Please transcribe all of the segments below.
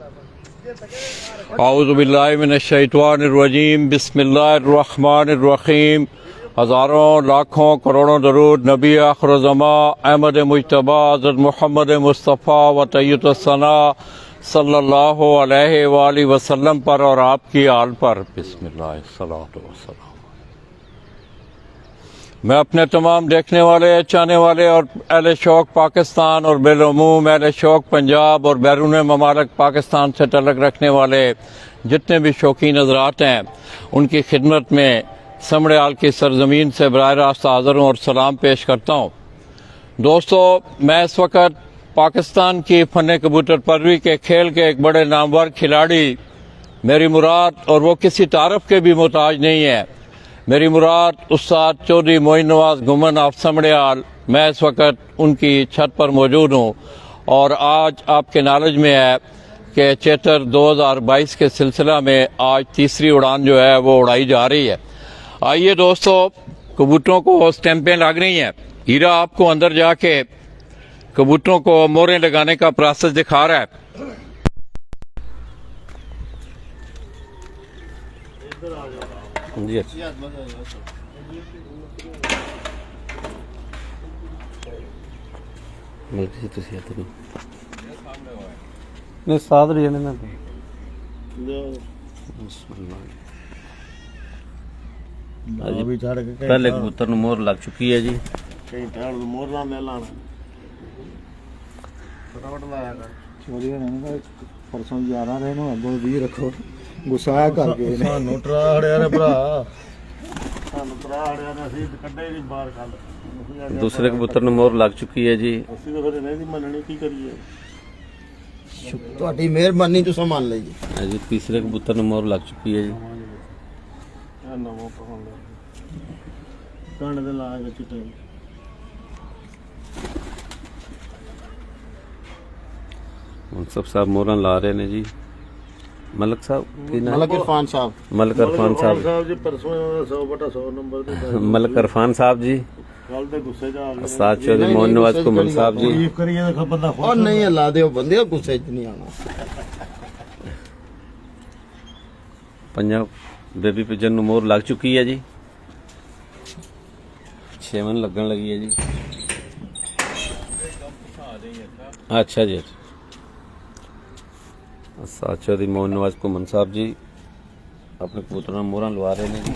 اعوذ باللہ من الشیطان الرجیم بسم اللہ الرحمن الرحیم. ہزاروں لاکھوں کروڑوں درود نبی آخر الزمان احمد مجتبی حضرت محمد مصطفیٰ و طیب الثنا صلی اللہ علیہ وآلہ وسلم پر اور آپ کی آل پر. بسم اللہ الصلاۃ والسلام. میں اپنے تمام دیکھنے والے، چاہنے والے اور اہل شوق پاکستان اور بالعموم اہل شوق پنجاب اور بیرون ممالک پاکستان سے تعلق رکھنے والے جتنے بھی شوقین حضرات ہیں ان کی خدمت میں سمڑیال کی سرزمین سے براہ راست حاضر ہوں اور سلام پیش کرتا ہوں. دوستو، میں اس وقت پاکستان کی فن کبوتر پروری کے کھیل کے ایک بڑے نامور کھلاڑی میری مراد، اور وہ کسی تعارف کے بھی محتاج نہیں ہے، میری مراد استاد چودھری معین نواز گھمن آف سمڑیال، میں اس وقت ان کی چھت پر موجود ہوں اور آج آپ کے نالج میں ہے کہ چیتر 2022 کے سلسلہ میں آج تیسری اڑان جو ہے وہ اڑائی جا رہی ہے. آئیے دوستو، کبوتروں کو سٹیمپیں لگ رہی ہیں. ہیرا آپ کو اندر جا کے کبوتروں کو موریں لگانے کا پروسیس دکھا رہا ہے. جی پہلے کبوتر نو مور لگ چکی ہے جی. پرسوں 11 رہے نو اگوں 20 رکھو گسایا کر کے سانو ٹراڑیا نے بھرا سانو ٹراڑیا نے اسی کڈے نہیں باہر کل. دوسرے کبوتر نو مور لگ چکی ہے جی. اسی تو پھر نہیں مننی کی کریے. تہاڈی مہربانی تساں مان لئی جی. تیسرے کبوتر نو مور لگ چکی ہے جی. نواں پہن کنڈ دے لا کے چٹے منصف صاحب موراں لا رہے نے جی. ملک صاحب ملک عرفان صاحب ملک عرفان صاحب جی پرسوں 100/100 نمبر تے ملک عرفان صاحب جی. کل تے غصے جا گئے استاد چودھری معین نواز گھمن صاحب جی. تعریف کریے تے بندہ خوش اور نہیں اللہ دے بندے غصے وچ نہیں آنا. پنجاب بیبی پجن نو مور لگ چکی ہے جی. 6 لگن لگی ہے جی. اچھا جی. اچھا استاد چودھری معین نواز گھمن صاحب جی اپنے کبوتراں موراں لوا رہے ہیں جی.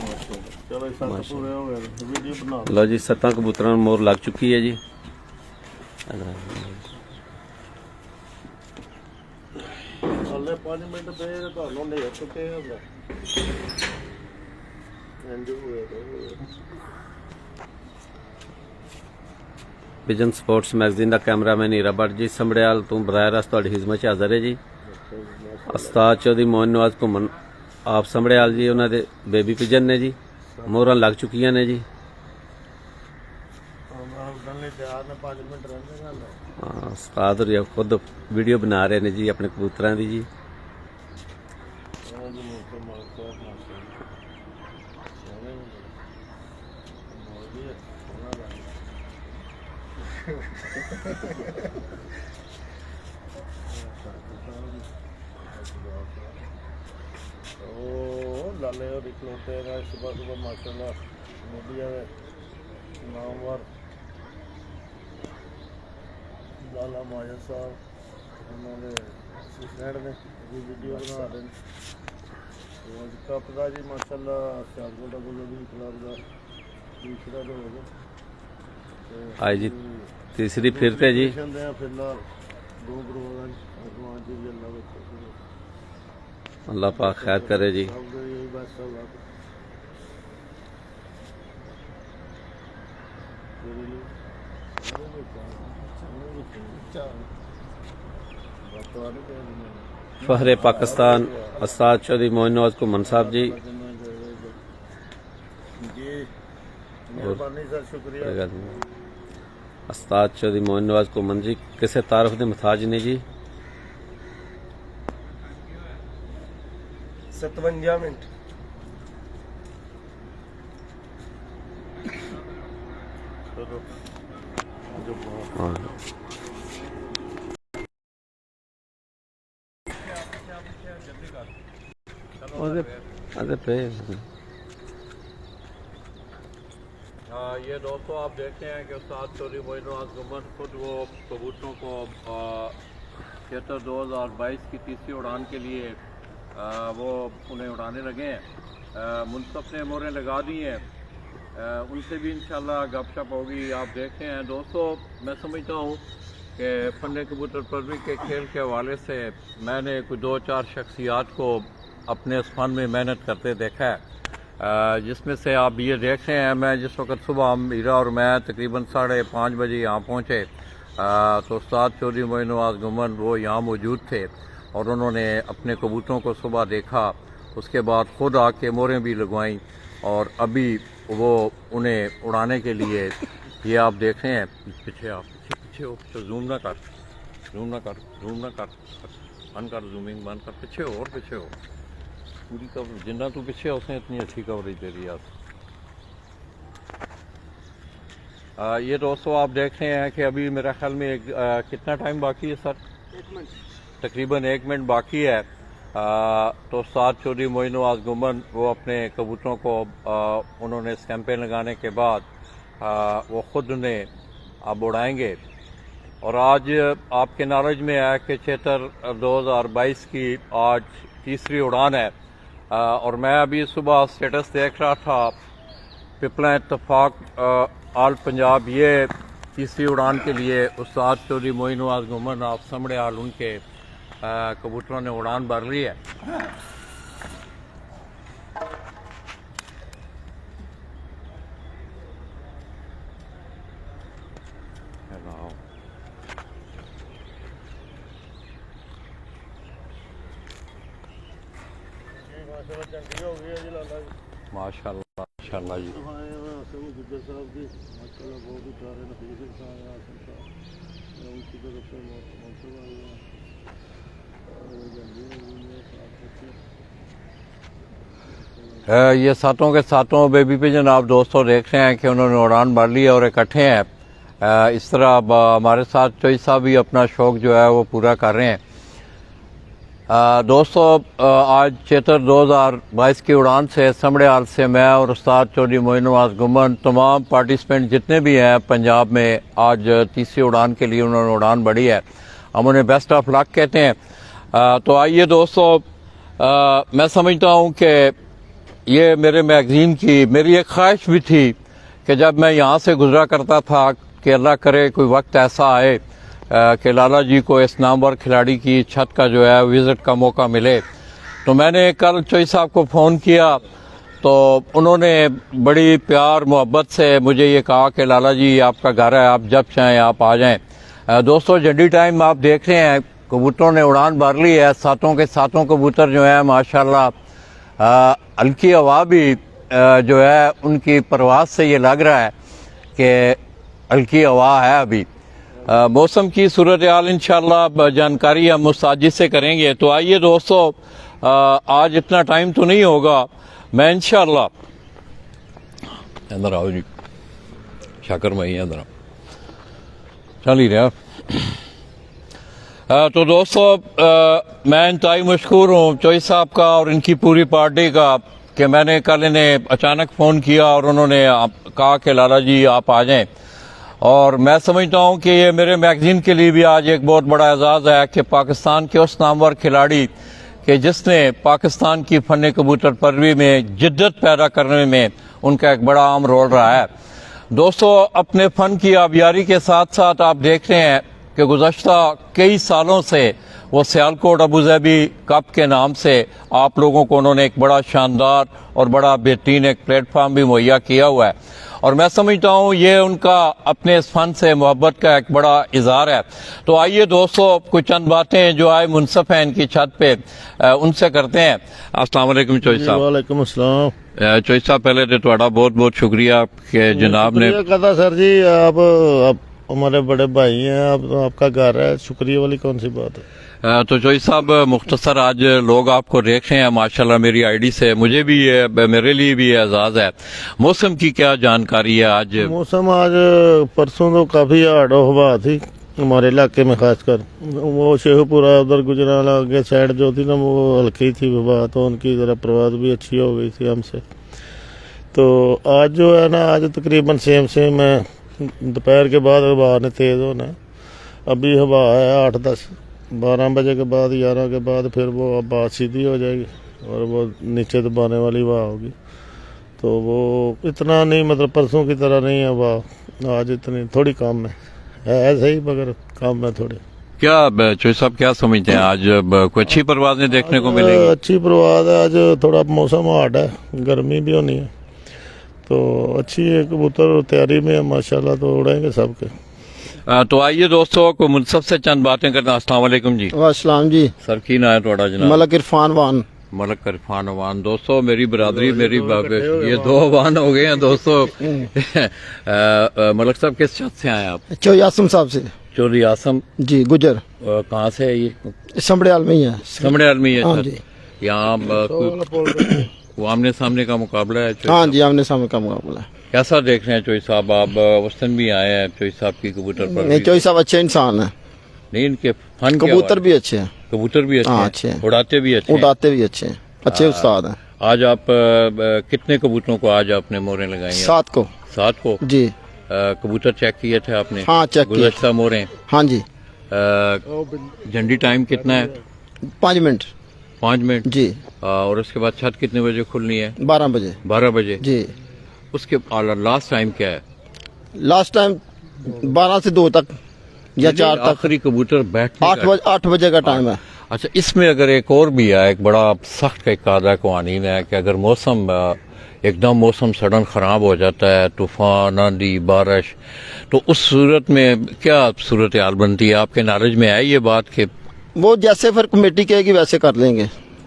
چلو سب پورے ہو گئے ویڈیو بنا لو جی. 7 کبوتراں مور لگ چکی ہے جی. ہلے 5 منٹ پہ تانوں نہیں چکے ہو گیا اینڈ ہوئے پجن سپورٹس میگزین کا کیمرہ مین ہیرا بٹ جی سمڑیال تو براہ راست تہاڈی خدمت حاضر ہے جی. استاد چودھری معین نواز گھمن آپ سمڑیال جی انہاں دے بیبی پجن نے جی. موراں لگ چکیاں نے جی. استاد اور خود ویڈیو بنا رہے ہیں جی اپنے کبوتراں دی جی. لالے اور کھلوتے ہیں صبح صبح ماشاء اللہ میڈیا نامور لالا ماجد صاحب انہوں نے اسسٹنٹ نے ویڈیو بنا رہے ہیں. کپ کا جی ماشاء اللہ سیالکوٹ کا بھی کلب کا تیسرا تو ہو گیا. آئی جی تیسری پھر تے جی. فی الحال 2 پروگرام جی اللہ اللہ پاک خیر کرے جی. فخر پاکستان استاد چودھری معین نواز گھمن صاحب جی. استاد چودھری معین نواز گھمن جی کسے تعارف دے محتاج نے جی. 57 منٹ یہ دوستوں آپ دیکھتے ہیں کہ استاد چودھری معین نواز گمن خود وہ کبوتروں کو تھیٹر 2022 کی تیسری اڑان کے لیے وہ انہیں اڑانے لگے ہیں. منصف نے موریں لگا دی ہیں, ان سے بھی انشاءاللہ گپ شپ ہوگی. آپ دیکھتے ہیں دوستوں, میں سمجھتا ہوں کہ فن کبوتر پروری کے کھیل کے حوالے سے میں نے کوئی 2-4 شخصیات کو اپنے اس فن میں محنت کرتے دیکھا ہے, جس میں سے آپ یہ دیکھ رہے ہیں. میں جس وقت صبح ہیرا اور میں تقریباً 5:30 بجے یہاں پہنچے تو استاد چودھری معین نواز گمن وہ یہاں موجود تھے اور انہوں نے اپنے کبوتروں کو صبح دیکھا. اس کے بعد خود آ کے موریں بھی لگوائیں اور ابھی وہ انہیں اڑانے کے لیے یہ آپ دیکھ رہے ہیں. پیچھے آپ پیچھے ہو, زوم نہ کر بند کر, زومنگ بند کر, پیچھے ہو اور پیچھے ہو. پوری کور جنہ تو پیچھے اس نے اتنی اچھی کوریج دے رہی ہے. یہ دوستوں آپ دیکھ رہے ہیں کہ ابھی میرا خیال میں کتنا ٹائم باقی ہے سر؟ 1 منٹ, تقریباً 1 منٹ باقی ہے. تو استاد چودھری معین نواز گمن وہ اپنے کبوتروں کو انہوں نے اسٹیمپیں لگانے کے بعد وہ خود انہیں اب اڑائیں گے. اور آج آپ کے نالج میں ہے کہ چیتر 2022 کی آج تیسری اڑان ہے. اور میں ابھی صبح اسٹیٹس دیکھ رہا تھا, پپلا اتفاق آل پنجاب یہ تیسری اڑان کے لیے استاد چودھری معین نواز گمن آپ سمڑے حال ان کے کبوتروں نے اڑان بھر لی ہے. چنگی ہو گئی ہے جی لالا جی. ماشاء اللہ جی. گجر صاحب کی ماشاء اللہ بہت ہی پیارے نفیس انسان ہیں. آصم صاحب ان کی طرف سے منصوبہ آئی ہیں. یہ ساتوں کے ساتوں بیبی پجن آپ دوستوں دیکھ رہے ہیں کہ انہوں نے اڑان بھر لی ہے اور اکٹھے ہیں. اس طرح اب ہمارے ساتھ چوئی صاحب بھی اپنا شوق جو ہے وہ پورا کر رہے ہیں. دوستو آج چیتر 2022 کی اڑان سے سمڑے حال سے میں اور استاد چودھری معین نواز گمن تمام پارٹیسپینٹ جتنے بھی ہیں پنجاب میں آج تیسری اڑان کے لیے انہوں نے اڑان بڑھی ہے. ہم انہیں بیسٹ آف لک کہتے ہیں. تو آئیے دوستو, میں سمجھتا ہوں کہ یہ میرے میگزین کی میری ایک خواہش بھی تھی کہ جب میں یہاں سے گزرا کرتا تھا کہ اللہ کرے کوئی وقت ایسا آئے کہ لالا جی کو اس نامور کھلاڑی کی چھت کا جو ہے وزٹ کا موقع ملے. تو میں نے کل چوئی صاحب کو فون کیا تو انہوں نے بڑی پیار محبت سے مجھے یہ کہا کہ لالا جی آپ کا گھر ہے, آپ جب چاہیں آپ آ جائیں. دوستو جنڈی ٹائم آپ دیکھ رہے ہیں کبوتروں نے اڑان بھر لی ہے. ساتوں کے ساتوں کبوتر جو ہیں ماشاءاللہ ہلکی ہوا بھی جو ہے ان کی پرواز سے یہ لگ رہا ہے کہ ہلکی ہوا ہے. ابھی موسم کی صورتحال انشاءاللہ جانکاری ہم استاد جی سے کریں گے. تو آئیے دوستو, آج اتنا ٹائم تو نہیں ہوگا, میں انشاءاللہ اندر آؤ جی شاکر میں اندر چل ہی رہا. تو دوستو میں انتہائی مشکور ہوں چوئی صاحب کا اور ان کی پوری پارٹی کا کہ میں نے کل انہیں اچانک فون کیا اور انہوں نے کہا کہ لالا جی آپ آ جائیں. اور میں سمجھتا ہوں کہ یہ میرے میگزین کے لیے بھی آج ایک بہت بڑا اعزاز ہے کہ پاکستان کے اس نامور کھلاڑی کہ جس نے پاکستان کی فن کبوتر پروری میں جدت پیدا کرنے میں ان کا ایک بڑا اہم رول رہا ہے. دوستو اپنے فن کی آبیاری کے ساتھ ساتھ آپ دیکھ رہے ہیں کہ گزشتہ کئی سالوں سے وہ سیالکوٹ ابوظہبی کپ کے نام سے آپ لوگوں کو انہوں نے ایک بڑا شاندار اور بڑا بہترین ایک پلیٹ فارم بھی مہیا کیا ہوا ہے. اور میں سمجھتا ہوں یہ ان کا اپنے اس فن سے محبت کا ایک بڑا اظہار ہے. تو آئیے دوستو کچھ چند باتیں جو آئے منصف ہیں ان کی چھت پہ ان سے کرتے ہیں. السلام علیکم چوئی صاحب. وعلیکم السلام. چوئی صاحب پہلے تو تھوڑا بہت بہت شکریہ کہ جناب نے کہا سر جی آپ ہمارے بڑے بھائی ہیں, آپ کا گھر ہے, شکریہ والی کون سی بات ہے. تو چوئی صاحب مختصر آج لوگ آپ کو دیکھ رہے ہیں ماشاءاللہ میری آئی ڈی سے, مجھے بھی میرے لیے بھی اعزاز ہے. موسم کی کیا جانکاری ہے آج؟ موسم آج پرسوں تو کافی ہارڈ ہوا تھی, ہمارے علاقے میں خاص کر وہ شیخو پورہ ادھر گجرال آگے سائڈ جو تھی نا وہ ہلکی تھی وبا، تو ان کی ذرا پرواز بھی اچھی ہو گئی تھی ہم سے. تو آج جو ہے نا آج تقریباً سیم ہے. دوپہر کے بعد ہوا نے تیز ہونا ہے. ابھی ہوا ہے 8-10-12 بجے کے بعد 11 کے بعد پھر وہ بات سیدھی ہو جائے گی اور وہ نیچے دبانے والی ہوا ہوگی. تو وہ اتنا نہیں مطلب پرسوں کی طرح نہیں ہے ہوا. آج اتنی تھوڑی کم ہے ایسے ہی مگر کم ہے تھوڑی. کیا چوئی صاحب کیا سمجھتے ہیں آج کوئی اچھی پروازیں دیکھنے کو ملیں گی؟ اچھی پرواز ہے. آج تھوڑا موسم ہارڈ ہے، گرمی بھی ہونی ہے تو اچھی ہے. کبوتر تیاری میں ہے ماشاءاللہ، تو اڑیں گے سب کے. تو آئیے دوستوں کو منصف سے چند باتیں کرنا. السلام علیکم جی. السلام جی. سر کی نا ہے تھوڑا جناب؟ ملک عرفان وان. ملک عرفان وان. دوستو میری برادری میری یہ 2 وان ہو گئے ہیں دوستو. ملک صاحب کس شخص سے آئے آپ؟ چوئی آسم صاحب سے. چوری آسم جی گجر. کہاں سے ہے یہ؟ سمڑے عالمی ہے. سمڑے عالمی ہے. ہاں جی. یہاں وہ آمنے سامنے کا مقابلہ ہے؟ ہاں جی آمنے سامنے کا مقابلہ ہے. کیسا دیکھ رہے ہیں چوئی صاحب؟ آپ وسطن بھی آئے ہیں چوئی صاحب کی کبوتر پر. نہیں چوئی صاحب اچھے انسان ہیں. نہیں ان کے فن کبوتر بھی اچھے ہیں. کبوتر بھی اچھے ہیں، اڑاتے بھی اچھے ہیں. اڑاتے بھی اچھے ہیں، اچھے استاد ہیں. آج آپ کتنے کبوتروں کو آج آپ نے موریں لگائی ہیں؟ 7 کو. 7 کو جی. کبوتر چیک کیے تھے آپ نے؟ ہاں چیک کیے. گزشتہ موریں. ہاں جی. جھنڈی ٹائم کتنا ہے؟ 5 منٹ. 5 منٹ جی. اور اس کے بعد چھت کتنے بجے کھلنی ہے؟ 12 بجے. 12 بجے. جی. اس کے لاسٹ ٹائم کیا ہے؟ لاسٹ ٹائم 12 سے 2 تک یا 4 تک. آخری کبوتر بیٹھنے 8 بجے کا ٹائم ہے. اچھا اس میں اگر ایک اور بھی ہے، ایک بڑا سخت کا ایک قاعدہ قوانین ہے کہ اگر موسم ایک دم موسم سڈن خراب ہو جاتا ہے، طوفان آندھی بارش، تو اس صورت میں کیا صورتحال بنتی ہے؟ آپ کے نالج میں ہے یہ بات کہ وہ جیسے پھر کمیٹی کہے گی ویسے کر لیں گے.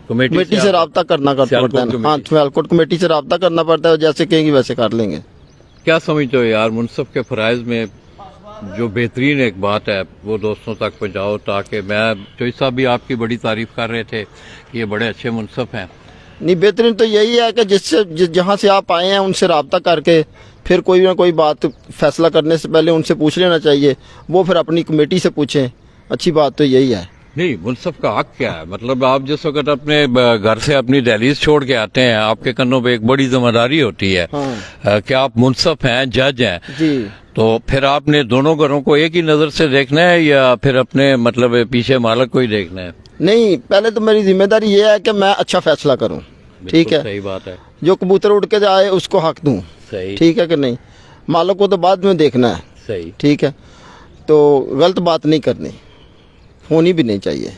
کمیٹی سے رابطہ کرنا پڑتا ہے. ہاں سیالکوٹ کمیٹی سے رابطہ کرنا پڑتا ہے، جیسے کہیں گے ویسے کر لیں گے. کیا سمجھتے ہو یار منصف کے فرائض میں جو بہترین ایک بات ہے وہ دوستوں تک پہنچاؤ، تاکہ میں چوئی صاحب بھی آپ کی بڑی تعریف کر رہے تھے کہ یہ بڑے اچھے منصف ہیں. نہیں بہترین تو یہی ہے کہ جہاں سے آپ آئے ہیں ان سے رابطہ کر کے پھر کوئی نہ کوئی بات فیصلہ کرنے سے پہلے ان سے پوچھ لینا چاہیے. وہ پھر اپنی کمیٹی سے پوچھیں. اچھی بات تو یہی ہے. نہیں منصف کا حق کیا ہے؟ مطلب آپ جس وقت اپنے گھر سے اپنی دہلیز چھوڑ کے آتے ہیں، آپ کے کنوں پہ ایک بڑی ذمہ داری ہوتی ہے کہ آپ منصف ہیں، جج ہیں. جی. تو پھر آپ نے دونوں گھروں کو ایک ہی نظر سے دیکھنا ہے یا پھر اپنے مطلب پیچھے مالک کو ہی دیکھنا ہے؟ نہیں پہلے تو میری ذمہ داری یہ ہے کہ میں اچھا فیصلہ کروں. ٹھیک ہے. صحیح بات ہے. جو کبوتر اڑ کے جائے اس کو حق دوں. صحیح. ٹھیک ہے کہ نہیں؟ مالک کو تو بعد میں دیکھنا ہے. صحیح. ٹھیک ہے. تو غلط بات نہیں کرنی، ہونی بھی نہیں چاہیے.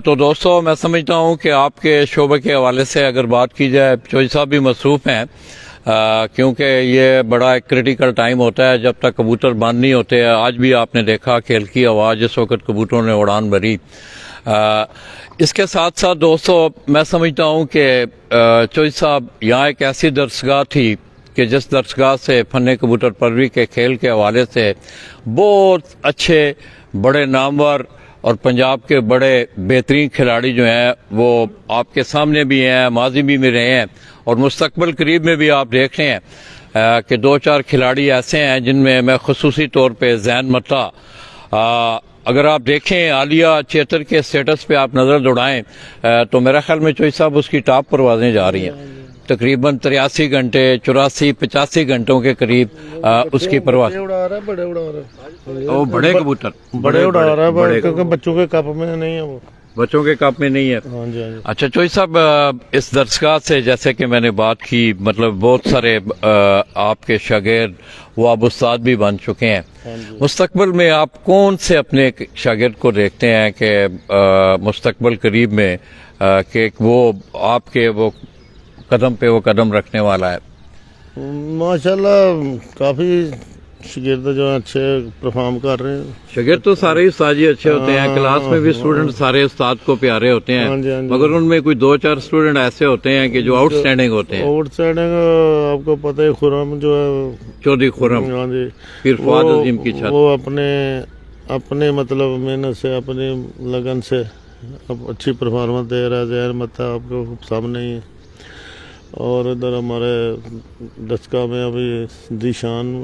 تو دوستو میں سمجھتا ہوں کہ آپ کے شعبے کے حوالے سے اگر بات کی جائے، چوئی صاحب بھی مصروف ہیں کیونکہ یہ بڑا ایک کریٹیکل ٹائم ہوتا ہے جب تک کبوتر بند نہیں ہوتے. آج بھی آپ نے دیکھا کہ ہلکی آواز جس وقت کبوتروں نے اڑان بھری. اس کے ساتھ ساتھ دوستو میں سمجھتا ہوں کہ چوئی صاحب یہاں ایک ایسی درسگاہ تھی کہ جس درسگاہ سے فن کبوتر پروری کے کھیل کے حوالے سے بہت اچھے بڑے نامور اور پنجاب کے بڑے بہترین کھلاڑی جو ہیں وہ آپ کے سامنے بھی ہیں، ماضی بھی میں رہے ہیں اور مستقبل قریب میں بھی آپ دیکھ رہے ہیں کہ 2-4 کھلاڑی ایسے ہیں جن میں خصوصی طور پہ زین متا، اگر آپ دیکھیں عالیہ چیتر کے سٹیٹس پہ آپ نظر دوڑائیں تو میرا خیال میں چوئی صاحب اس کی ٹاپ پروازیں جا رہی ہیں. تقریباً 83 گھنٹے 84-85 گھنٹوں کے قریب اس کی پرواز. وہ بڑے کبوتر بڑے اڑا رہا ہے کیونکہ بچوں کے کپ میں نہیں ہے، وہ بچوں کے کپ میں نہیں ہے. اچھا چوئی صاحب اس درسگاہ سے جیسے کہ میں نے بات کی، مطلب بہت سارے آپ کے شاگرد وہ اب استاد بھی بن چکے ہیں. مستقبل میں آپ کون سے اپنے شاگرد کو دیکھتے ہیں کہ مستقبل قریب میں کہ وہ آپ کے وہ قدم پہ وہ قدم رکھنے والا ہے؟ ماشاءاللہ کافی شاگرد جو اچھے پرفارم کر رہے ہیں. شاگرد تو سارے استاد ہی اچھے ہوتے ہیں، کلاس میں بھی اسٹوڈنٹ سارے استاد کو پیارے ہوتے ہیں، مگر ان میں کوئی 2-4 اسٹوڈنٹ ایسے ہوتے ہیں کہ جو آؤٹ اسٹینڈنگ ہوتے ہیں. آؤٹ اسٹینڈنگ آپ کو پتہ ہے، خرم جو ہے چودھری خرم، پیر فؤاد عظیم کی چھت، وہ اپنے مطلب محنت سے اپنی لگن سے اچھی پرفارمنس دے رہا ہے. زہر متا آپ کو سامنے ہی ہے. اور ادھر ہمارے دسکا میں ابھی ذیشان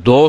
2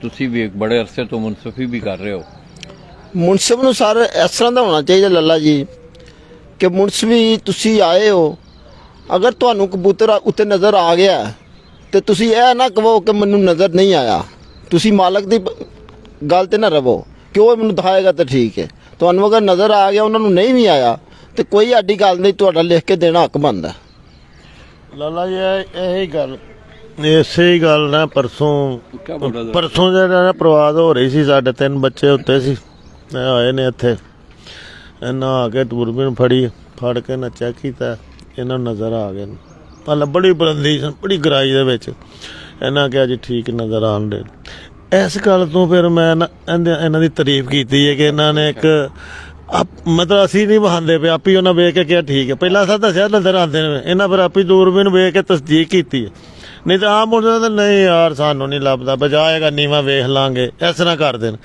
ਤੁਸੀਂ ਵੀ ਇੱਕ ਬੜੇ ਅਰਸੇ ਤੋਂ ਮੁਨਸਫੀ ਵੀ ਕਰ ਰਹੇ ਹੋ। ਮੁਨਸਬ ਨੂੰ ਸਰ ਇਸ ਤਰ੍ਹਾਂ ਦਾ ਹੋਣਾ ਚਾਹੀਦਾ ਲੱਲਾ ਜੀ ਕਿ ਮੁਨਸਬੀ ਤੁਸੀਂ ਆਏ ਹੋ, ਅਗਰ ਤੁਹਾਨੂੰ ਕਬੂਤਰ ਉੱਤੇ ਨਜ਼ਰ ਆ ਗਿਆ ਤੇ ਤੁਸੀਂ ਇਹ ਨਾ ਕਹੋ ਕਿ ਮੈਨੂੰ ਨਜ਼ਰ ਨਹੀਂ ਆਇਆ। ਤੁਸੀਂ ਮਾਲਕ ਦੀ ਗੱਲ ਤੇ ਨਾ ਰਵੋ ਕਿ ਉਹ ਮੈਨੂੰ ਦਿਖਾਏਗਾ ਤਾਂ ਠੀਕ ਹੈ। ਤੁਹਾਨੂੰ ਅਗਰ ਨਜ਼ਰ ਆ ਗਿਆ, ਉਹਨਾਂ ਨੂੰ ਨਹੀਂ ਵੀ ਆਇਆ, ਤੇ ਕੋਈ ਐਡੀ ਗੱਲ ਨਹੀਂ, ਤੁਹਾਡਾ ਲਿਖ ਕੇ ਦੇਣਾ ਹੱਕ ਬਣਦਾ। ਲਾਲਾ ਜੀ ਇਹੀ ਗੱਲ, ਇਸੇ ਹੀ ਗੱਲ ਨਾ ਪਰਸੋਂ ਜਿਹੜਾ ਨਾ ਪ੍ਰਵਾਦ ਹੋ ਰਹੀ ਸੀ, ਸਾਡੇ 3 ਬੱਚੇ ਉੱਤੇ ਸੀ, ਆਏ ਨੇ ਇੱਥੇ, ਇਹਨਾਂ ਆ ਕੇ ਦੂਰਬੀਨ ਫੜ ਕੇ ਨਾ ਚੈੱਕ ਕੀਤਾ, ਇਹਨਾਂ ਨੂੰ ਨਜ਼ਰ ਆ ਗਏ। ਪਹਿਲਾਂ ਬੜੀ ਬੁਲੰਦੀ, ਬੜੀ ਗਹਿਰਾਈ ਦੇ ਵਿੱਚ, ਇਹਨਾਂ ਕਿਹਾ ਜੀ ਠੀਕ ਨਜ਼ਰ ਆਉਣ ਦੇ। ਇਸ ਗੱਲ ਤੋਂ ਫਿਰ ਮੈਂ ਨਾ ਇਹਨਾਂ ਦੀ ਤਾਰੀਫ ਕੀਤੀ ਹੈ ਕਿ ਇਹਨਾਂ ਨੇ ਇੱਕ ਮਤਲਬ ਅਸੀਂ ਨਹੀਂ ਵਹਾਉਂਦੇ ਪਏ, ਆਪੀ ਉਹਨਾਂ ਵੇਖ ਕੇ ਕਿਹਾ ਠੀਕ ਹੈ। ਪਹਿਲਾਂ ਅਸਾਂ ਦੱਸਿਆ ਨਜ਼ਰ ਆਉਂਦੇ ਨੇ, ਇਹਨਾਂ ਫਿਰ ਆਪੀ ਦੂਰਬੀਨ ਵੇਖ ਕੇ ਤਸਦੀਕ ਕੀਤੀ ਹੈ। ਨਹੀਂ ਤਾਂ ਆਮ ਮੁੰਡੇ ਤਾਂ ਨਹੀਂ ਯਾਰ ਸਾਨੂੰ ਨਹੀਂ ਲੱਭਦਾ, ਬਜਾਏਗਾ ਨੀਵਾਂ ਵੇਖ ਲਾਂਗੇ, ਇਸ ਤਰ੍ਹਾਂ ਕਰਦੇ ਨੇ।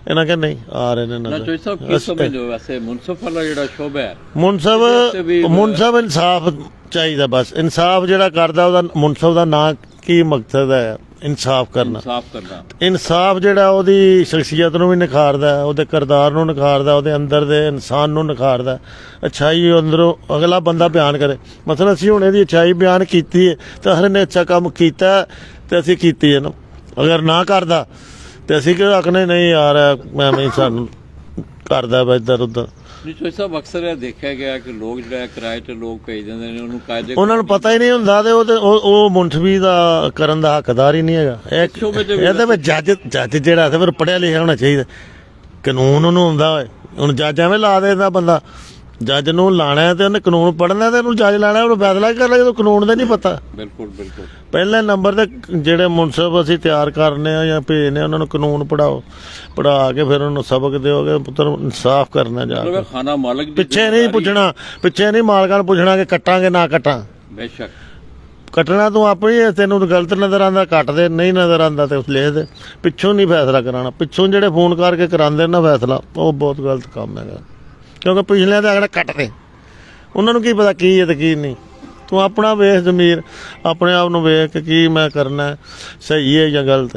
ਇਹਨਾਂ ਕਹਿੰਦੇ ਨਹੀਂ ਆ ਰਹੇ ਨੇ ਮੁਨਸਬ ਇਨਸਾਫ ਚਾਹੀਦਾ। ਬਸ ਇਨਸਾਫ ਜਿਹੜਾ ਕਰਦਾ, ਉਹਦਾ ਮੁਨਸਬ ਦਾ ਨਾਂ ਕੀ ਮਕਸਦ ਹੈ? ਇਨਸਾਫ ਕਰਨਾ। ਇਨਸਾਫ ਜਿਹੜਾ ਉਹਦੀ ਸ਼ਖਸੀਅਤ ਨੂੰ ਵੀ ਨਿਖਾਰਦਾ, ਉਹਦੇ ਕਿਰਦਾਰ ਨੂੰ ਨਿਖਾਰਦਾ, ਉਹਦੇ ਅੰਦਰ ਦੇ ਇਨਸਾਨ ਨੂੰ ਨਿਖਾਰਦਾ। ਅੱਛਾਈ ਅੰਦਰੋਂ ਅਗਲਾ ਬੰਦਾ ਬਿਆਨ ਕਰੇ। ਮਤਲਬ ਅਸੀਂ ਹੁਣ ਇਹਦੀ ਅੱਛਾਈ ਬਿਆਨ ਕੀਤੀ ਹੈ ਤਾਂ ਹਰ ਨੇ ਅੱਛਾ ਕੰਮ ਕੀਤਾ ਤੇ ਅਸੀਂ ਕੀਤੀ ਹੈ ਨਾ, ਅਗਰ ਨਾ ਕਰਦਾ ਤੇ ਅਸੀਂ ਕਿਉਂ ਆਖਣੇ ਨਹੀਂ ਯਾਰ ਐਵੇਂ ਸਾਨੂੰ ਕਰਦਾ ਵਾ ਇੱਧਰ ਉੱਧਰ। ਅਕਸਰ ਇਹ ਦੇਖਿਆ ਗਿਆ ਕਿ ਲੋਕ ਜਿਹੜਾ ਕਿਰਾਏ ਤੇ ਲੋਕ ਭੇਜ ਦਿੰਦੇ ਨੇ, ਉਹਨੂੰ ਕਾਇਦੇ ਉਹਨਾਂ ਨੂੰ ਪਤਾ ਹੀ ਨਹੀਂ ਹੁੰਦਾ ਤੇ ਉਹ ਮੁਨਸਬੀ ਦਾ ਕਰਨ ਦਾ ਹੱਕਦਾਰ ਹੀ ਨਹੀਂ ਹੈਗਾ। ਇਹਦੇ ਵਿੱਚ ਜੱਜ ਜਿਹੜਾ ਫਿਰ ਪੜ੍ਹਿਆ ਲਿਖਿਆ ਹੋਣਾ ਚਾਹੀਦਾ, ਕਾਨੂੰਨ ਉਹਨੂੰ ਹੁੰਦਾ ਹੋਏ। ਹੁਣ ਜੱਜ ਐਵੇਂ ਲਾ ਦੇਦਾ ਬੰਦਾ, ਜੱਜ ਨੂੰ ਲਾਣਾ ਤੇ ਉਹਨੇ ਕਾਨੂੰਨ ਪੜ੍ਹਨਾ ਤੇ ਉਹਨੂੰ ਜੱਜ ਲਾਣਾ, ਉਹਨੂੰ ਫੈਸਲਾ ਕਰ ਲਿਆ ਜਦੋਂ ਕਾਨੂੰਨ ਦਾ ਨਹੀਂ ਪਤਾ। ਬਿਲਕੁਲ ਬਿਲਕੁਲ। ਪਹਿਲੇ ਨੰਬਰ ਤੇ ਜਿਹੜੇ ਮੁਨਸਬ ਅਸੀਂ ਤਿਆਰ ਕਰਨੇ ਆ ਜਾਂ ਭੇਜਨੇ, ਉਹਨਾਂ ਨੂੰ ਕਾਨੂੰਨ ਪੜ੍ਹਾਓ, ਪੜ੍ਹਾ ਕੇ ਫਿਰ ਉਹਨੂੰ ਸਬਕ ਦਿਓਗੇ, ਪੁੱਤਰ ਇਨਸਾਫ ਕਰਨਾ ਜਾ ਕੇ। ਖਾਣਾ ਮਾਲਕ ਪਿੱਛੇ ਨਹੀਂ ਪੁੱਛਣਾ, ਪਿੱਛੇ ਨਹੀਂ ਮਾਲਕਾਂ ਨੂੰ ਪੁੱਛਣਾ ਕਿ ਕੱਟਾਂਗੇ ਨਾ ਕੱਟਾਂ। ਬੇਸ਼ੱਕ ਕੱਟਣਾ ਤੂੰ ਆਪਣੀ, ਤੈਨੂੰ ਗਲਤ ਨਜ਼ਰ ਆਉਂਦਾ ਕੱਟ ਦੇ, ਨਹੀਂ ਨਜ਼ਰ ਆਉਂਦਾ ਤੇ ਲਿਖ ਦੇ। ਪਿੱਛੋਂ ਨਹੀਂ ਫੈਸਲਾ ਕਰਾਉਣਾ, ਪਿੱਛੋਂ ਜਿਹੜੇ ਫੋਨ ਕਰਕੇ ਕਰਾਉਂਦੇ ਨਾ ਫੈਸਲਾ, ਉਹ ਬਹੁਤ ਗਲਤ ਕੰਮ ਹੈਗਾ। ਕਿਉਂਕਿ ਪਿਛਲੇ ਤਾਂ ਅਗਲਾ ਕੱਟਦੇ, ਉਹਨਾਂ ਨੂੰ ਕੀ ਪਤਾ ਕੀ ਹੈ ਤੇ ਕੀ ਨਹੀਂ। ਤੂੰ ਆਪਣਾ ਵੇਖ ਜ਼ਮੀਰ, ਆਪਣੇ ਆਪ ਨੂੰ ਵੇਖ ਕੇ ਕੀ ਮੈਂ ਕਰਨਾ, ਸਹੀ ਹੈ ਜਾਂ ਗਲਤ,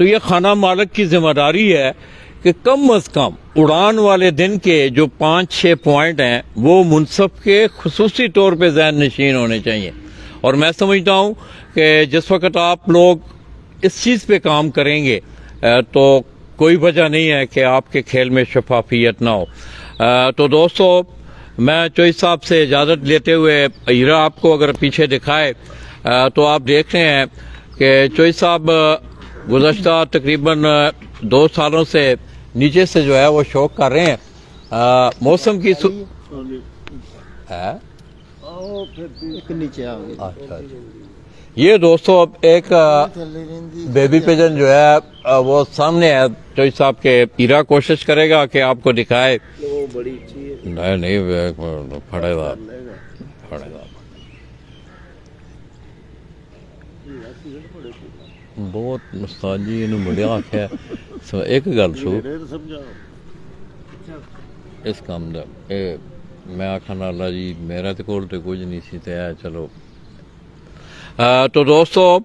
تو یہ خانہ مالک کی ذمہ داری ہے کہ کم از کم اڑان والے دن کے جو 5-6 پوائنٹ ہیں وہ منصف کے خصوصی طور پہ ذہن نشین ہونے چاہیے. اور میں سمجھتا ہوں کہ جس وقت آپ لوگ اس چیز پہ کام کریں گے تو کوئی وجہ نہیں ہے کہ آپ کے کھیل میں شفافیت نہ ہو. تو دوستو میں چوئی صاحب سے اجازت لیتے ہوئے ہیرا آپ کو اگر پیچھے دکھائے تو آپ دیکھ رہے ہیں کہ چوئی صاحب گزشتہ تقریباً 2 سالوں سے نیچے سے جو ہے وہ شوق کر رہے ہیں. موسم کی ہے نیچے آ گئے. اچھا یہ دوستو اب ایک بیبی پیجن جو ہے وہ سامنے ہے چوئی صاحب کے. ہیرا کوشش کرے گا کہ آپ کو دکھائے. نہیں پھڑے گا بہت استاد جی انہوں بڑیا آخیا ایک گل سو اس کام دا میں آخنا اللہ جی میرا تو کول تو کچھ نہیں سی تے چلو. تو دوستو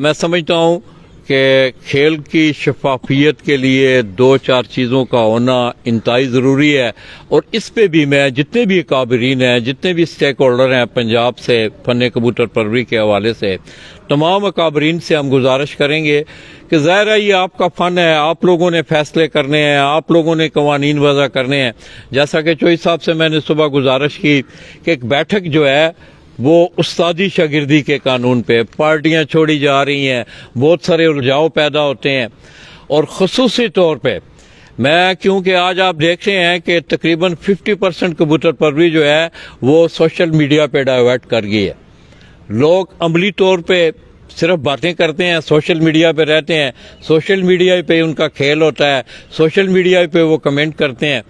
میں سمجھتا ہوں کہ کھیل کی شفافیت کے لیے 2-4 چیزوں کا ہونا انتہائی ضروری ہے. اور اس پہ بھی میں جتنے بھی اکابرین ہیں جتنے بھی سٹیک ہولڈر ہیں پنجاب سے فن کبوتر پروری کے حوالے سے تمام اکابرین سے ہم گزارش کریں گے کہ ظاہر ہے یہ آپ کا فن ہے, آپ لوگوں نے فیصلے کرنے ہیں, آپ لوگوں نے قوانین وضع کرنے ہیں. جیسا کہ چوئی صاحب سے میں نے صبح گزارش کی کہ ایک بیٹھک جو ہے وہ استادی شاگردی کے قانون پہ پارٹیاں چھوڑی جا رہی ہیں, بہت سارے الجھاؤ پیدا ہوتے ہیں. اور خصوصی طور پہ میں کیونکہ آج آپ دیکھ رہے ہیں کہ تقریباً 50% کبوتر پروری جو ہے وہ سوشل میڈیا پہ ڈائیورٹ کر گئی ہے. لوگ عملی طور پہ صرف باتیں کرتے ہیں, سوشل میڈیا پہ رہتے ہیں, سوشل میڈیا پہ ان کا کھیل ہوتا ہے, سوشل میڈیا پہ وہ کمنٹ کرتے ہیں.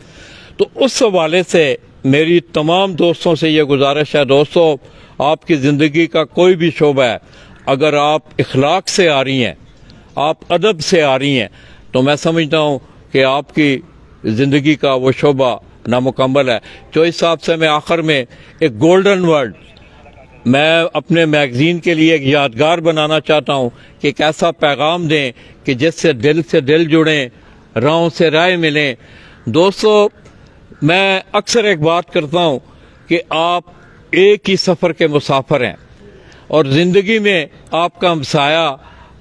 تو اس حوالے سے میری تمام دوستوں سے یہ گزارش ہے, دوستو آپ کی زندگی کا کوئی بھی شعبہ ہے اگر آپ اخلاق سے آ رہی ہیں, آپ ادب سے آ رہی ہیں, تو میں سمجھتا ہوں کہ آپ کی زندگی کا وہ شعبہ نامکمل ہے. چوئی صاحب سے میں آخر میں ایک گولڈن ورڈ میں اپنے میگزین کے لیے ایک یادگار بنانا چاہتا ہوں کہ ایک ایسا پیغام دیں کہ جس سے دل جڑیں, راہوں سے رائے ملیں. دوستو میں اکثر ایک بات کرتا ہوں کہ آپ ایک ہی سفر کے مسافر ہیں اور زندگی میں آپ کا ہمسایہ,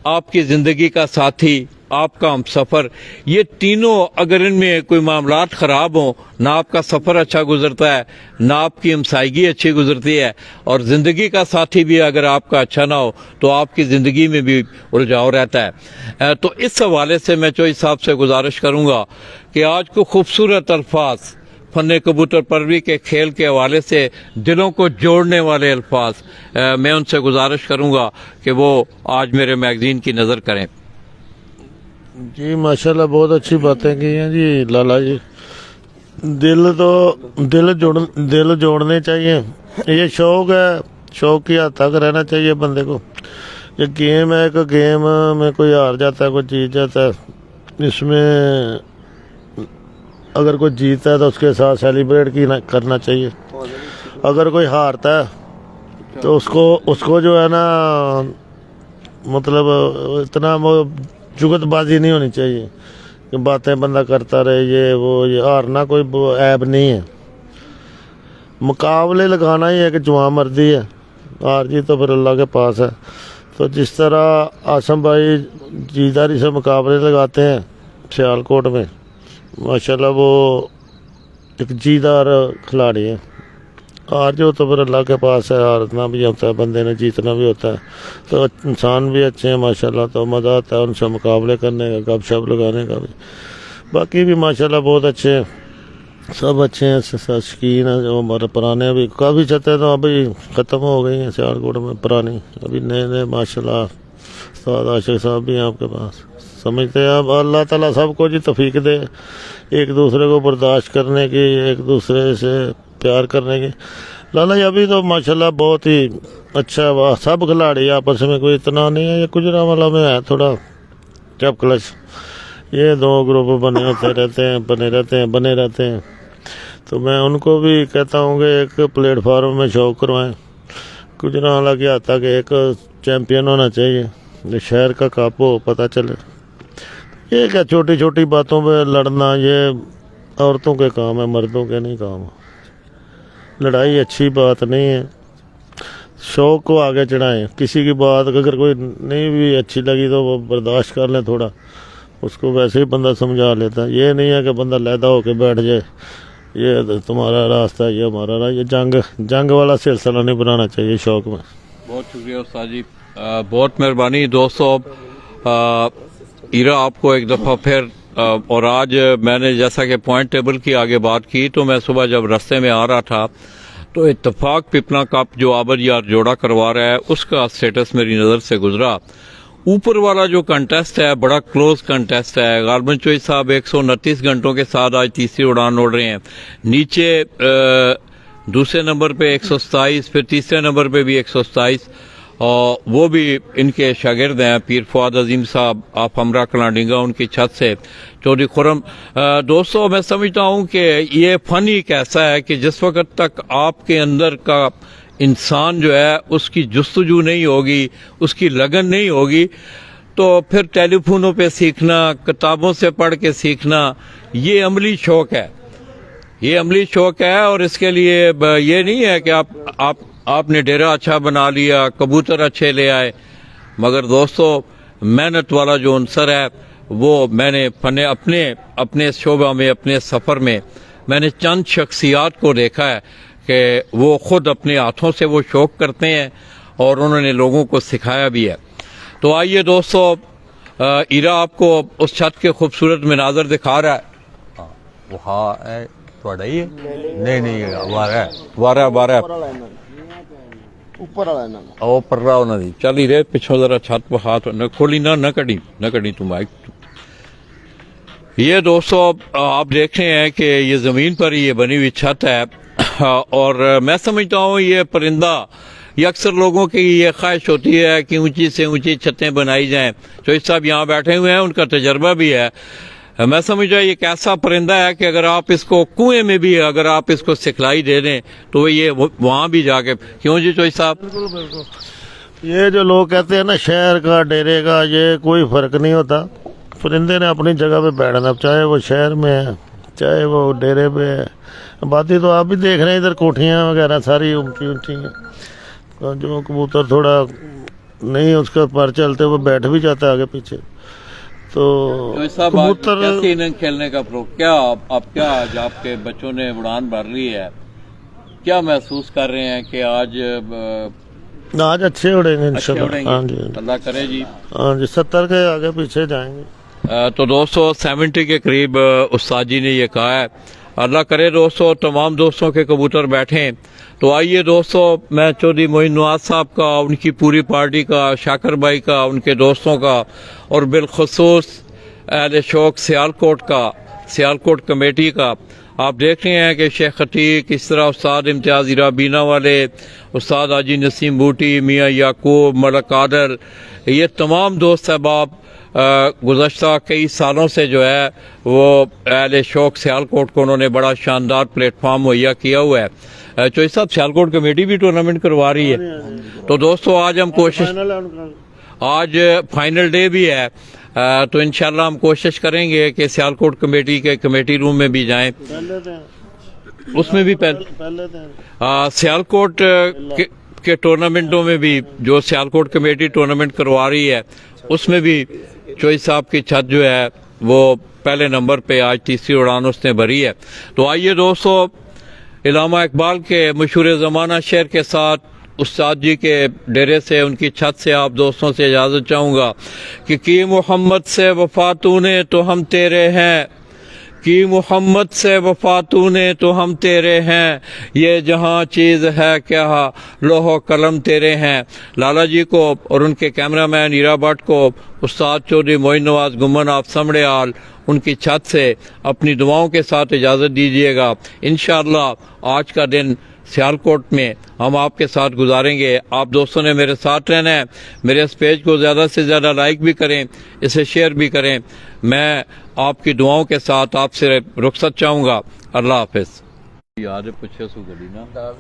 آپ کی زندگی کا ساتھی, آپ کا ہم سفر, یہ تینوں اگر ان میں کوئی معاملات خراب ہوں نہ آپ کا سفر اچھا گزرتا ہے نہ آپ کی ہمسائیگی اچھی گزرتی ہے. اور زندگی کا ساتھی بھی اگر آپ کا اچھا نہ ہو تو آپ کی زندگی میں بھی الجھاؤ رہتا ہے. تو اس حوالے سے میں چوئی صاحب سے گزارش کروں گا کہ آج کو خوبصورت الفاظ فن کبوتر پروری کے کھیل کے حوالے سے دلوں کو جوڑنے والے الفاظ میں ان سے گزارش کروں گا کہ وہ آج میرے میگزین کی نظر کریں. جی ماشاءاللہ بہت اچھی باتیں کی ہیں جی لالا جی. دل جوڑنے چاہیے, یہ شوق ہے, شوق کی حد تک رہنا چاہیے بندے کو. یہ گیم ہے, ایک گیم میں کوئی ہار جاتا ہے, کوئی جیت جاتا ہے. اس میں اگر کوئی جیتا ہے تو اس کے ساتھ سیلیبریٹ کرنا چاہیے. اگر کوئی ہارتا ہے تو اس کو جو ہے نا مطلب اتنا جگت بازی نہیں ہونی چاہیے کہ باتیں بندہ کرتا رہے, یہ ہارنا کوئی عیب نہیں ہے. مقابلے لگانا ہی ہے کہ جوان مردی ہے, ہار جی تو پھر اللہ کے پاس ہے. تو جس طرح آسم بھائی جیداری سے مقابلے لگاتے ہیں سیالکوٹ میں, ماشاءاللہ وہ ایک جیدار کھلاڑی ہے. ہار جو تو پھر اللہ کے پاس ہے, ہارنا بھی ہوتا ہے بندے نے, جیتنا بھی ہوتا ہے. تو انسان بھی اچھے ہیں ماشاءاللہ, تو مزہ آتا ہے ان سے مقابلے کرنے کا, گپ شپ لگانے کا بھی. باقی بھی ماشاءاللہ بہت اچھے ہیں, سب اچھے ہیں. شکین ہیں جو ہمارے پرانے بھی کافی چاہتے ہیں تو ابھی ختم ہو گئی ہیں سیالکوٹ میں پرانی. ابھی نئے ماشاءاللہ استاد عاشق صاحب بھی ہیں آپ کے پاس. سمجھتے ہیں اب اللہ تعالیٰ سب کو جی توفیق دے ایک دوسرے کو برداشت کرنے کی, ایک دوسرے سے پیار کرنے کی. لالا جی ابھی تو ماشاءاللہ بہت ہی اچھا ہے, سب کھلاڑی آپس میں کوئی اتنا نہیں ہے. یہ گجرانوالہ میں ہے تھوڑا جب کلچ, یہ 2 گروپ بنے رہتے ہیں. تو میں ان کو بھی کہتا ہوں کہ ایک پلیٹ فارم میں شو کروائیں. گجرانوالہ کیا تھا کہ ایک چیمپئن ہونا چاہیے, شہر کا کپ ہو, پتہ چلے. یہ کیا چھوٹی چھوٹی باتوں پہ لڑنا، یہ عورتوں کے کام ہے، مردوں کے نہیں کام ہے۔ لڑائی اچھی بات نہیں ہے، شوق کو آگے چڑھائیں۔ کسی کی بات اگر کوئی نہیں بھی اچھی لگی تو وہ برداشت کر لیں تھوڑا، اس کو ویسے ہی بندہ سمجھا لیتا ہے۔ یہ نہیں ہے کہ بندہ لیدا ہو کے بیٹھ جائے، یہ تمہارا راستہ ہے، یہ ہمارا راستہ، یہ جنگ والا سلسلہ نہیں بنانا چاہیے شوق میں۔ بہت شکریہ استاد جی، بہت مہربانی دوستوں۔ ایرا آپ کو ایک دفعہ پھر اور آج میں نے جیسا کہ پوائنٹ ٹیبل کی آگے بات کی تو میں صبح جب رستے میں آ رہا تھا تو اتفاق پپنا کپ جو آبد یار جوڑا کروا رہا ہے اس کا سٹیٹس میری نظر سے گزرا۔ اوپر والا جو کنٹیسٹ ہے بڑا کلوز کنٹیسٹ ہے۔ غالباً چوئی صاحب 129 گھنٹوں کے ساتھ آج تیسری اڑان اڑ رہے ہیں۔ نیچے دوسرے نمبر پہ 127، پھر تیسرے نمبر پہ بھی 127، اور وہ بھی ان کے شاگرد ہیں پیر فؤاد عظیم صاحب، آپ ہمراہ کلانڈنگا ان کی چھت سے چودھری خرم۔ دوستوں میں سمجھتا ہوں کہ یہ فن ایک ایسا ہے کہ جس وقت تک آپ کے اندر کا انسان جو ہے اس کی جستجو نہیں ہوگی، اس کی لگن نہیں ہوگی، تو پھر ٹیلی فونوں پہ سیکھنا، کتابوں سے پڑھ کے سیکھنا، یہ عملی شوق ہے، یہ عملی شوق ہے۔ اور اس کے لیے یہ نہیں ہے کہ آپ نے ڈیرا اچھا بنا لیا، کبوتر اچھے لے آئے، مگر دوستو محنت والا جو عنصر ہے وہ میں نے اپنے شعبہ میں، اپنے سفر میں میں نے چند شخصیات کو دیکھا ہے کہ وہ خود اپنے ہاتھوں سے وہ شوق کرتے ہیں اور انہوں نے لوگوں کو سکھایا بھی ہے۔ تو آئیے دوستو، ایرا آپ کو اس چھت کے خوبصورت مناظر دکھا رہا ہے۔ ہاں تھوڑا ہی ہے؟ نہیں وارہ اوپر والا ہے نا او پر رہا ہونا دی چل ہی رہے پچھوں ذرا چھت پہ ہاتھ نہ کھولی، نہ کڑی تم مائک۔ یہ دوستو آپ دیکھ رہے ہیں کہ یہ زمین پر ہی یہ بنی ہوئی چھت ہے، اور میں سمجھتا ہوں یہ پرندہ، یہ اکثر لوگوں کی یہ خواہش ہوتی ہے کہ اونچی سے اونچی چھتیں بنائی جائیں۔ چوہدری صاحب یہاں بیٹھے ہوئے ہیں، ان کا تجربہ بھی ہے۔ میں سمجھ رہا یہ ایک ایسا پرندہ ہے کہ اگر آپ اس کو کنویں میں بھی اگر آپ اس کو سکھلائی دے دیں تو یہ وہاں بھی جا کے، کیوں جی چوہدری صاحب؟ یہ جو لوگ کہتے ہیں نا شہر کا ڈیرے کا، یہ کوئی فرق نہیں ہوتا۔ پرندے نے اپنی جگہ پہ بیٹھنا، چاہے وہ شہر میں ہے چاہے وہ ڈیرے پہ ہے۔ باقی تو آپ بھی دیکھ رہے ہیں ادھر کوٹھیاں وغیرہ ساری اونچی ہیں، جو کبوتر تھوڑا نہیں اس کا پر چلتے وہ بیٹھ بھی جاتا ہے آگے پیچھے۔ تو کبوتر کیسے انہیں کھیلنے کا کیا آپ کیا آج آپ کے بچوں نے اڑان بھر لی ہے، کیا محسوس کر رہے ہیں کہ آج اچھے اڑیں گے انشاءاللہ؟ ہاں جی اللہ کرے جی، ہاں جی 70 کے آگے پیچھے جائیں گے۔ تو دوستو 70 کے قریب استاد جی نے یہ کہا ہے۔ اللہ کرے دوستو تمام دوستوں کے کبوتر بیٹھیں۔ تو آئیے دوستو، میں چودھری معین نواز صاحب کا، ان کی پوری پارٹی کا، شاکر بھائی کا، ان کے دوستوں کا، اور بالخصوص اہل شوق سیالکوٹ کمیٹی کا، آپ دیکھ رہے ہیں کہ شیخ عتیق، اس طرح استاد امتیاز ایرا بینا والے، استاد حاجی نسیم بوٹی، میاں یعقوب، ملک قادر، یہ تمام دوست احباب گزشتہ کئی سالوں سے جو ہے وہ اہل شوق سیالکوٹ کو انہوں نے بڑا شاندار پلیٹ فارم مہیا کیا ہوا ہے۔ چوہدری صاحب سیالکوٹ کمیٹی بھی ٹورنامنٹ کروا رہی ہے، تو دوستو آج ہم آج فائنل ڈے بھی ہے، تو انشاءاللہ ہم کوشش کریں گے کہ سیالکوٹ کمیٹی کے کمیٹی روم میں بھی جائیں، اس میں بھی سیالکوٹ کے ٹورنامنٹوں میں بھی جو سیالکوٹ کمیٹی ٹورنامنٹ کروا رہی ہے اس میں بھی چوہدری صاحب کی چھت جو ہے وہ پہلے نمبر پہ آج تیسری اڑان اس نے بھری ہے۔ تو آئیے دوستو، علامہ اقبال کے مشہور زمانہ شعر کے ساتھ استاد جی کے ڈیرے سے، ان کی چھت سے آپ دوستوں سے اجازت چاہوں گا کہ کی محمد سے وفا تو نے تو ہم تیرے ہیں، کی محمد سے وفا تو نے تو ہم تیرے ہیں، یہ جہاں چیز ہے کیا لوح و قلم تیرے ہیں۔ لالا جی کو اور ان کے کیمرہ مین ایرا بٹ کو استاد چودھری معین نواز گمن آپ سمڑے آل ان کی چھت سے اپنی دعاؤں کے ساتھ اجازت دیجیے گا۔ انشاءاللہ آج کا دن سیالکوٹ میں ہم آپ کے ساتھ گزاریں گے۔ آپ دوستوں نے میرے ساتھ رہنا ہے، میرے اس پیج کو زیادہ سے زیادہ لائک بھی کریں، اسے شیئر بھی کریں۔ میں آپ کی دعاؤں کے ساتھ آپ سے رخصت چاہوں گا۔ اللہ حافظ۔ یاد ہے پوچھے سو گلی نا